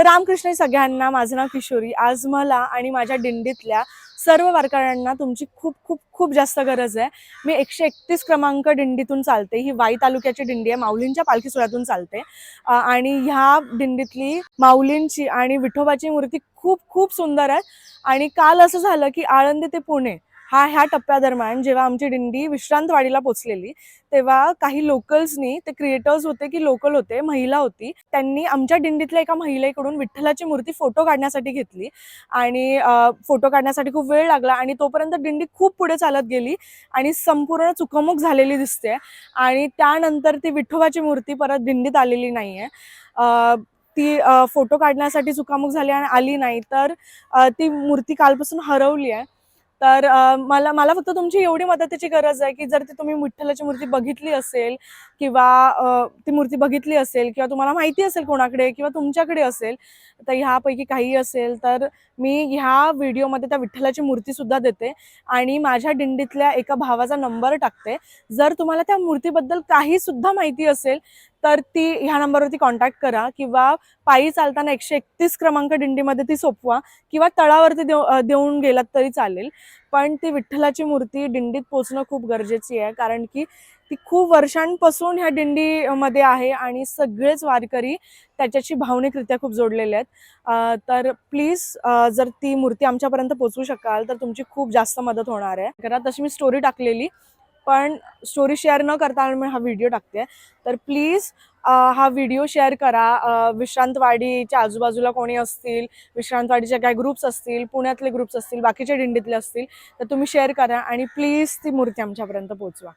तर रामकृष्ण सगळ्यांना, माझं नाव किशोरी। आज मला आणि माझ्या दिंडीतल्या सर्व वारकऱ्यांना तुमची खूप खूप खूप जास्त गरज आहे। मी 131 क्रमांक दिंडीतून चालते। ही वाई तालुक्याची दिंडी आहे, माऊलींच्या पालखी सोहळ्यातून चालते। आणि ह्या दिंडीतली माऊलींची आणि विठोबाची मूर्ती खूप खूप सुंदर आहे। आणि काल असं झालं की आळंदी ते पुणे ह्या टप्प्यादरम्यान जेव्हा आमची दिंडी विश्रांतवाडीला पोहोचलेली, तेव्हा काही लोकल्सनी, ते क्रिएटर्स होते की लोकल होते, महिला होती, त्यांनी आमच्या दिंडीतल्या एका महिलेकडून विठ्ठलाची मूर्ती फोटो काढण्यासाठी घेतली। आणि फोटो काढण्यासाठी खूप वेळ लागला आणि तोपर्यंत दिंडी खूप पुढे चालत गेली आणि संपूर्ण चुकमुक झालेली दिसते। आणि त्यानंतर ती विठोबाची मूर्ती परत दिंडीत आलेली नाहीये। ती फोटो काढण्यासाठी चुकामुक झाली आणि आली नाही, तर ती मूर्ती कालपासून हरवली आहे। तर मला मला फक्त तुमची एवढी मदतीची गरज आहे की जर ती तुम्ही विठ्ठलाची मूर्ती बघितली असेल किंवा ती मूर्ती बघितली असेल किंवा तुम्हाला माहिती असेल कोणाकडे किंवा तुमच्याकडे असेल, तर ह्यापैकी काही असेल तर मी ह्या व्हिडिओमध्ये त्या विठ्ठलाची मूर्ती सुद्धा देते आणि माझ्या दिंडीतल्या एका भावाचा नंबर टाकते। जर तुम्हाला त्या मूर्तीबद्दल काही सुद्धा माहिती असेल तर ती ह्या नंबरवरती कॉन्टॅक्ट करा किंवा पायी चालताना 131 क्रमांक दिंडीमध्ये ती सोपवा किंवा तळावरती देऊन गेलात तरी चालेल। पण ती विठ्ठलाची मूर्ती दिंडीत पोहोचणं खूप गरजेची आहे, कारण की ती खूप वर्षांपासून ह्या दिंडीमध्ये आहे आणि सगळेच वारकरी त्याच्याशी भावनिकरित्या खूप जोडलेले आहेत। तर प्लीज जर ती मूर्ती आमच्यापर्यंत पोहोचवू शकाल तर तुमची खूप जास्त मदत होणार आहे। कारण तशी मी स्टोरी टाकलेली, पण स्टोरी शेअर न करता मी हा व्हिडिओ टाकते। तर प्लीज हा व्हिडिओ शेअर करा। विश्रांतवाडीच्या आजूबाजूला कोणी असतील, विश्रांतवाडीचे काही ग्रुप्स असतील, पुण्यातले ग्रुप्स असतील, बाकीच्या दिंडीतले असतील, तर तुम्ही शेअर करा आणि प्लीज ती मूर्ती आमच्यापर्यंत पोहोचवा।